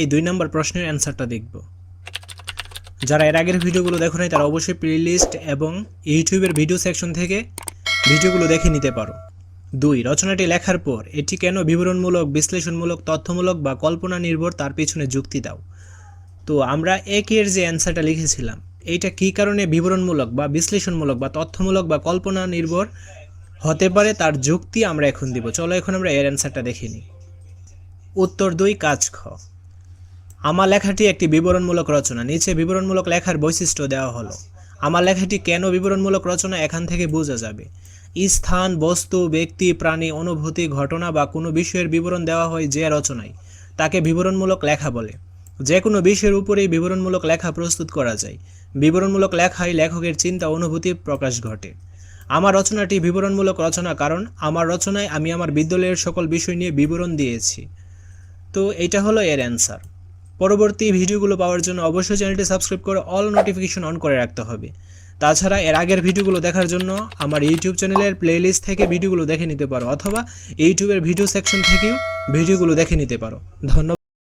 এই 2 নম্বর প্রশ্নের অ্যান্সারটা দেখব। যারা এর আগের ভিডিওগুলো দেখো নাই তারা অবশ্যই প্লেলিস্ট এবং ইউটিউবের ভিডিও সেকশন থেকে ভিডিওগুলো দেখে নিতে পারো। 2, রচনাটি লেখার পর এটি কেন বিবরণমূলক, বিশ্লেষণমূলক, তথ্যমূলক বা কল্পনা নির্ভর তার পিছনে যুক্তি দাও। তো আমরা একের যে অ্যান্সারটা লিখেছিলাম এইটা কী কারণে বিবরণমূলক বা বিশ্লেষণমূলক বা তথ্যমূলক বা কল্পনা নির্ভর হতে পারে তার যুক্তি আমরা এখন দিব। চলো এখন আমরা এর অ্যান্সারটা দেখে নিই। উত্তর 2, কাজ খ। আমার লেখাটি একটি বিবরণমূলক রচনা। নিচে বিবরণমূলক লেখার বৈশিষ্ট্য দেওয়া হলো। আমার লেখাটি কেন বিবরণমূলক রচনা এখান থেকে বোঝা যাবে। স্থান, বস্তু, ব্যক্তি, প্রাণী, অনুভূতি, ঘটনা বা কোনো বিষয়ের বিবরণ দেওয়া হয় যে রচনায়, তাকে বিবরণমূলক লেখা বলে। যে কোনো বিষয়ের উপরেই বিবরণমূলক লেখা প্রস্তুত করা যায়। বিবরণমূলক লেখায় লেখকের চিন্তা, অনুভূতির প্রকাশ ঘটে। আমার রচনাটি বিবরণমূলক রচনা কারণ আমার রচনায় আমি আমার বিদ্যালয়ের সকল বিষয় নিয়ে বিবরণ দিয়েছি। তো এইটা হলো এর অ্যান্সার। পরবর্তী ভিডিওগুলো পাওয়ার জন্য অবশ্যই চ্যানেলটি সাবস্ক্রাইব করে অল নোটিফিকেশন অন করে রাখতে হবে। তাছাড়া এর আগের ভিডিওগুলো দেখার জন্য আমার ইউটিউব চ্যানেলের প্লেলিস্ট থেকে ভিডিওগুলো দেখে নিতে পারো, অথবা ইউটিউবের ভিডিও সেকশন থেকেও ভিডিওগুলো দেখে নিতে পারো। ধন্যবাদ।